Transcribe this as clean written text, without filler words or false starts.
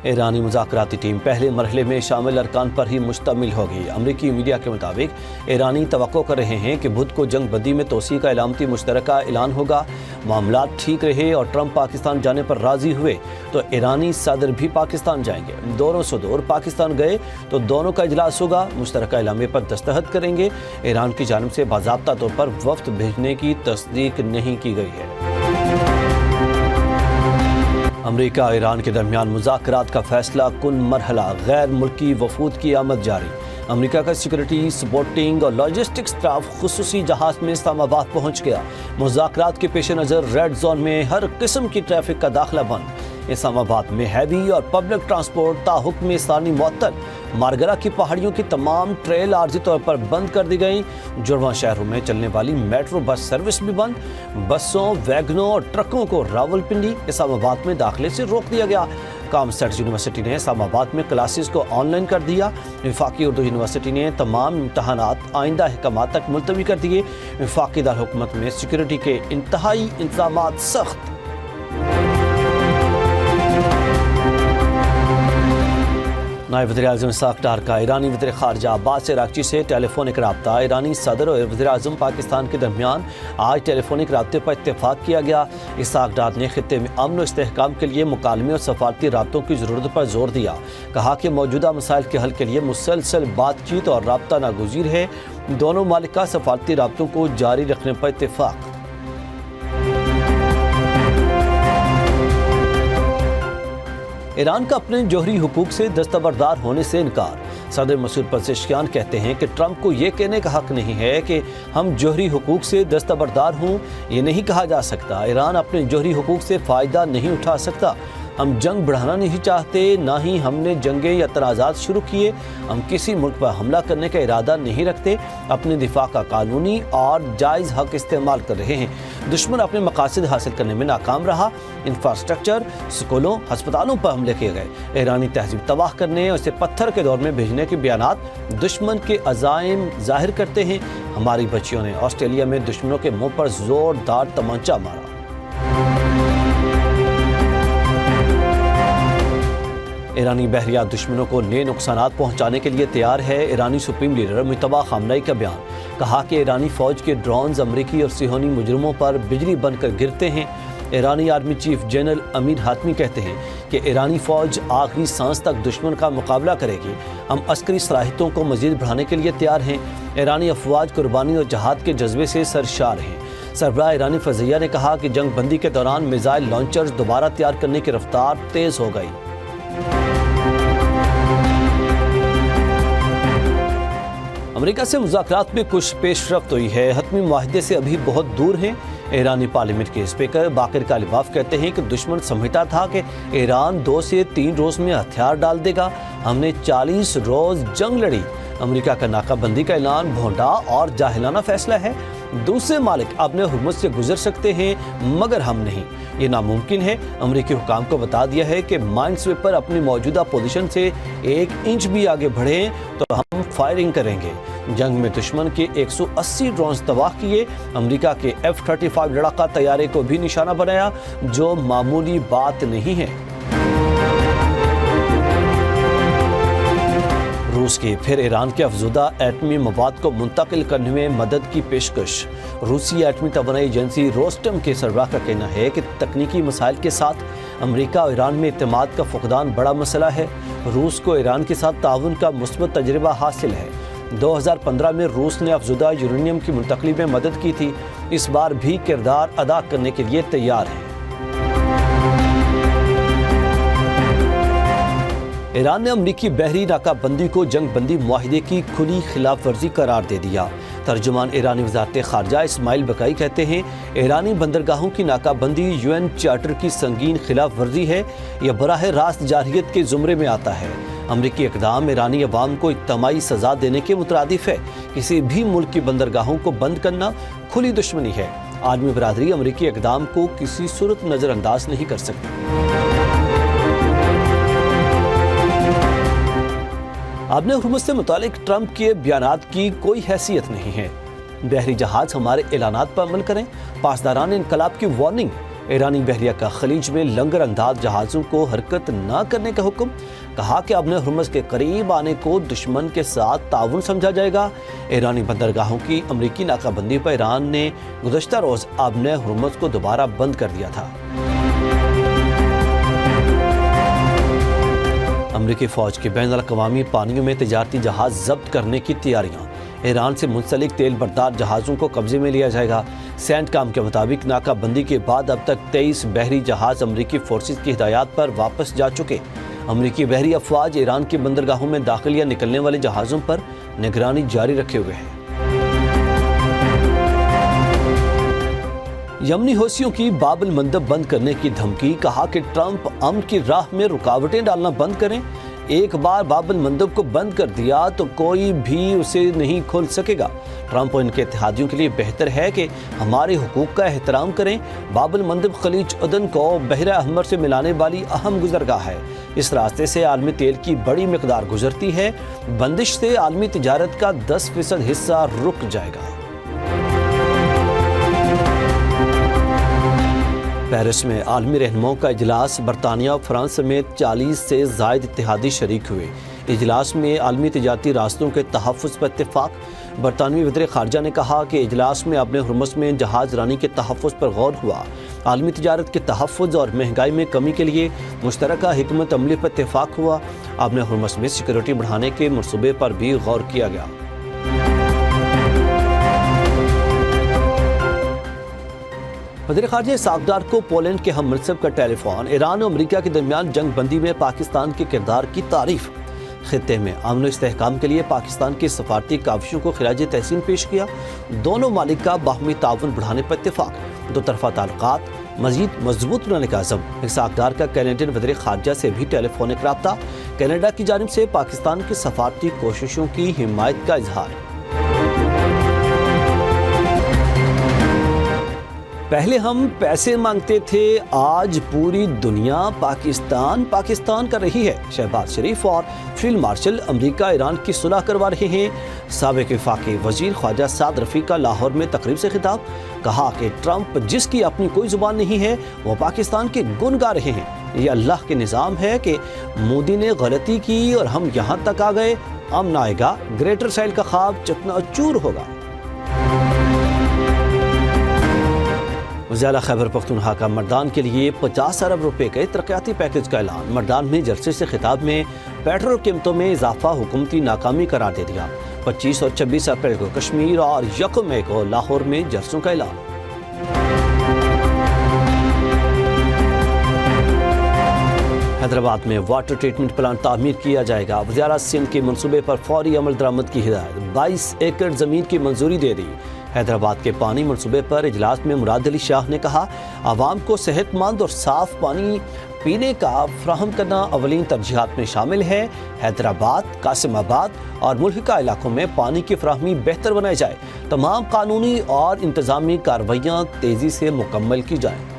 ईरानी मुज़ाकराती team पहले मरहले में शामिल अरकान पर ही मुश्तमिल होगी। अमरीकी मीडिया के मुताबिक ईरानी तवक्को कर रहे हैं कि बुध को जंग बंदी में तोसी का इलामती मुश्तरका ऐलान होगा। मामला ठीक रहे और ट्रंप पाकिस्तान जाने पर राजी हुए तो ईरानी सदर भी पाकिस्तान जाएंगे। दोनों सदर पाकिस्तान गए तो दोनों का इजलास होगा, मुश्तरका इलामे पर दस्तखत करेंगे। ईरान की जानिब से बाज़ाब्ता तौर पर वफ्द भेजने की तस्दीक नहीं की गई है। अमरीका और ईरान के दरमियान मुज़ाकरात का फैसला कुन मरहला, गैर मुल्की वफूद की आमद जारी। अमरीका का सिक्योरिटी सपोर्टिंग और लॉजिस्टिक्स स्टाफ खुसूसी जहाज में इस्लामाबाद पहुंच गया। मुज़ाकरात के पेश नज़र रेड जोन में हर किस्म की ट्रैफिक का दाखिला बंद। इस्लामाबाद में हैवी और पब्लिक ट्रांसपोर्ट ताहुक्म सानी मुअत्तल। मारगरा की पहाड़ियों की तमाम ट्रेल आर्जी तौर पर बंद कर दी गई। जुड़वा शहरों में चलने वाली मेट्रो बस सर्विस भी बंद। बसों, वैगनों और ट्रकों को रावलपिंडी, इस्लामाबाद में दाखिले से रोक दिया गया। कामसर्ट यूनिवर्सिटी ने इस्लामाबाद में क्लासेस को ऑनलाइन कर दिया। वफाकी उर्दू यूनिवर्सिटी ने तमाम इम्तहानात आइंदा अहकामात तक मुलतवी कर दिए। वफाकी दारकूमत में सिक्योरिटी के इंतहाई इंतजामात सख्त। नायब वज़ीर-ए-आज़म इसहाक़ डार का ईरानी वज़ीर ख़ारजा अब्बास अराग़ची से टेलीफोनिक रब्ता। ईरानी सदर और वज़ीर-ए-आज़म पाकिस्तान के दरमियान आज टेलीफोनिक रब्ते पर इत्तेफाक किया गया। इसहाक़ डार ने खित्ते में अमन और इस्तेहकाम के लिए मुकालमे और सफारती रब्तों की ज़रूरत पर जोर दिया। कहा कि मौजूदा मसाइल के हल के लिए मुसलसल बातचीत और रब्ता नागुज़ीर है। दोनों मालिक का सफारती रब्तों को जारी रखने पर इत्तेफाक। ईरान का अपने जोहरी हुकूक से दस्तबरदार होने से इनकार। सदर मसूद पेज़ेश्कियान कहते हैं कि ट्रंप को ये कहने का हक नहीं है कि हम जोहरी हुकूक से दस्तबरदार हों। ये नहीं कहा जा सकता। ईरान अपने जोहरी हुकूक से फ़ायदा नहीं उठा सकता। हम जंग बढ़ाना नहीं चाहते, ना ही हमने जंगे या तनाज़ात शुरू किए। हम किसी मुल्क पर हमला करने का इरादा नहीं रखते। अपने दिफा का कानूनी और जायज़ हक इस्तेमाल कर रहे हैं। दुश्मन अपने मकासद हासिल करने में नाकाम रहा। इंफ्रास्ट्रक्चर, स्कूलों, अस्पतालों पर हमले किए गए। ईरानी तहजीब तबाह करने और इसे पत्थर के दौर में भेजने के बयानात दुश्मन के अज़ाइम जाहिर करते हैं। हमारी बच्चियों ने ऑस्ट्रेलिया में दुश्मनों के मुँह पर ज़ोरदार तमंचा मारा। ईरानी बहरिया दुश्मनों को नए नुकसानात पहुंचाने के लिए तैयार है। ईरानी सुप्रीम लीडर मुज्तबा खामनेई का बयान। कहा कि ईरानी फ़ौज के ड्रोन्स अमरीकी और सिहोनी मुजरिमों पर बिजली बनकर गिरते हैं। ईरानी army chief general Amir Hatami कहते हैं कि ईरानी फ़ौज आखिरी सांस तक दुश्मन का मुकाबला करेगी। हम अस्करी सलाहियतों को मज़ीद बढ़ाने के लिए तैयार हैं। ईरानी अफवाज कुर्बानी और जहाद के जज्बे से सरशार हैं। सरबराह ईरानी फ़ज़िया ने कहा कि जंग बंदी के दौरान मिसाइल लॉन्चर्स दोबारा तैयार करने की रफ्तार तेज़ हो गई। अमेरिका से मुज़ाकरात में कुछ पेशरफ्त हुई है। हतमी मुआहदे से अभी बहुत दूर हैं। ईरानी पार्लियामेंट के स्पीकर बाकिर कालिबाफ कहते हैं कि दुश्मन समझता था कि ईरान 2 से 3 रोज़ में हथियार डाल देगा। हमने 40 रोज़ जंग लड़ी। अमेरिका का नाकाबंदी का ऐलान भोंडा और जाहिलाना फैसला है। दूसरे मालिक अपने हुकूमत से गुजर सकते हैं मगर हम नहीं। ये नामुमकिन है। अमेरिकी हुकाम को बता दिया है कि माइनस्वीपर अपनी मौजूदा पोजीशन से 1 इंच भी आगे बढ़े तो हम फायरिंग करेंगे। जंग में दुश्मन के 180 ड्रोन तबाह किए। अमेरिका के F-35 लड़ाका तैयारे को भी निशाना बनाया, जो मामूली बात नहीं है। रूस की फिर ईरान के अफजुदा एटमी मवाद को मुंतकिल करने में मदद की पेशकश। रूसी एटमी तवानाई एजेंसी रोस्टम के सरबराह का कहना है कि तकनीकी मसाइल के साथ अमेरिका और ईरान में इत्तेमाद का फुकदान बड़ा मसला है। रूस को ईरान के साथ ताउन का मुस्बत तजर्बा हासिल है। 2015 में रूस ने अफजुदा यूरेनियम की मुंतकली में मदद की थी। इस बार भी किरदार अदा करने के लिए तैयार है। ईरान ने अमरीकी बहरी नाकाबंदी को जंग बंदी मुआहिदे की खुली खिलाफ वर्जी करार दे दिया। तर्जुमान ईरानी वज़ारत ख़ारजा इस्माइल बकाई कहते हैं ईरानी बंदरगाहों की नाकाबंदी UN चार्टर की संगीन खिलाफ वर्जी है। यह बराह रास्त जारहियत के ज़ुमरे में आता है। अमरीकी इक़दाम ईरानी अवाम को इज्तमाई सज़ा देने के मुतरादिफ है। किसी भी मुल्क की बंदरगाहों को बंद करना खुली दुश्मनी है। आलमी बरादरी अमरीकी इक़दाम को किसी सूरत नज़रअंदाज नहीं कर सकती। अपने हुकूमत से मुतालिक ट्रंप के बयानात की कोई हैसियत नहीं है। बहरी जहाज हमारे ऐलानात पर अमल करें। पासदारान इनकलाब की वार्निंग। ईरानी बहरिया का खलीज में लंगर अंदाज जहाज़ों को हरकत न करने का हुक्म। कहा कि आबने हुर्मुज़ के करीब आने को दुश्मन के साथ ताउन समझा जाएगा। ईरानी बंदरगाहों की अमरीकी नाकाबंदी पर ईरान ने गुज़श्ता रोज़ आबने हुर्मुज़ को दोबारा बंद कर दिया था। अमरीकी फ़ौज के बैनुल-अक़वामी पानियों में तिजारती जहाज़ जब्त करने की तैयारियाँ। ईरान से मुंसलिक तेल बरदार जहाज़ों को कब्जे में लिया जाएगा। सेंटकॉम के मुताबिक नाकाबंदी के बाद अब तक 23 बहरी जहाज़ अमरीकी फोर्सेस की हिदायत पर वापस जा चुके। अमरीकी बहरी अफवाज ईरान की बंदरगाहों में दाखिल या निकलने वाले जहाज़ों पर निगरानी जारी रखे हुए हैं। यमनी हौसियों की बाबल मंदब बंद करने की धमकी। कहा कि ट्रंप अमन की राह में रुकावटें डालना बंद करें। एक बार बाबल मंदब को बंद कर दिया तो कोई भी उसे नहीं खोल सकेगा। ट्रंप और इनके इत्तेहादियों के लिए बेहतर है कि हमारे हुकूक का एहतराम करें। बाबल मंदब खलीज अदन को बहरा अहमर से मिलाने वाली अहम गुजरगाह है। इस रास्ते से आलमी तेल की बड़ी मिकदार गुजरती है। बंदिश से आलमी तिजारत का 10% हिस्सा रुक जाएगा। पेरिस में आलमी रहनुमाओं का इजलास। बरतानिया और फ्रांस समेत 40 से ज़ायद इत्तेहादी शरीक हुए। इजलास में आलमी तिजारती रास्तों के तहफ़्फ़ुज़ पर इत्तेफाक। बरतानवी वज़ीर ख़ारजा ने कहा कि इजलास में आबने हुर्मुज़ में जहाज़ रानी के तहफ़्फ़ुज़ पर गौर हुआ। आलमी तिजारत के तहफ़्फ़ुज़ और महंगाई में कमी के लिए मुश्तरका हिकमत अमली पर इत्तेफाक हुआ। आबने हुर्मुज़ में सिक्योरिटी बढ़ाने के मनसूबे पर भी गौर किया गया। वज़ीर ख़ारजा इसहाक़ डार को पोलैंड के हम मनसब का टेलीफोन। ईरान और अमरीका के दरमियान जंग बंदी में पाकिस्तान के किरदार की तारीफ। खित्ते में अमन व इस्तेहकाम के लिए पाकिस्तान की सफारती काविशों को खिराज तहसीन पेश किया। दोनों मालिक का बाहमी ताउन बढ़ाने पर इत्तेफाक। दो तरफा ताल्लुकात मज़ीद मजबूत बनाने का अज़म। इसहाक़ डार का कैनेडियन वज़ीर ख़ारजा से भी टेलीफोनिक रब्ता। कनाडा की जानिब से पाकिस्तान की सफारती कोशिशों की हिमायत का इजहार। पहले हम पैसे मांगते थे, आज पूरी दुनिया पाकिस्तान कर रही है। शहबाज शरीफ और फील्ड मार्शल अमेरिका ईरान की सुलह करवा रहे हैं। साबिक वफाकी वजीर ख्वाजा साद रफ़ीक का लाहौर में तकरीब से खिताब। कहा कि ट्रंप जिसकी अपनी कोई जुबान नहीं है वो पाकिस्तान के गुण गा रहे हैं। ये अल्लाह के निज़ाम है कि मोदी ने गलती की और हम यहाँ तक आ गए। अमन आएगा, ग्रेटर इसराइल का ख्वाब चकनाचूर होगा। ज़िला खैबर पख्तूनख्वा का मर्दान के लिए 50 अरब रुपए के तरक्याती पैकेज का ऐलान। मर्दान में जर्सी से खिताब में पेट्रोल कीमतों में इजाफा हुकूमती नाकामी करार दे दिया। 25 और 26 अप्रैल को कश्मीर और 1 मई को लाहौर में जर्सों का ऐलान। हैदराबाद में वाटर ट्रीटमेंट प्लांट तामीर किया जाएगा। वज़ीर सिंध के मनसूबे पर फौरी अमल दरामद की हिदायत। 22 एकड़ ज़मीन की मंजूरी दे दी। हैदराबाद के पानी मनसूबे पर इजलास में मुराद अली शाह ने कहा, आवाम को सेहतमंद और साफ पानी पीने का फ्राहम करना अवलीन तरजीहात में शामिल है। हैदराबाद, कासिमाबाद और मुल्हिका इलाकों में पानी की फ्राहमी बेहतर बनाई जाए। तमाम कानूनी और इंतजामी कार्रवाइयाँ तेज़ी से मुकम्मल की जाएँ।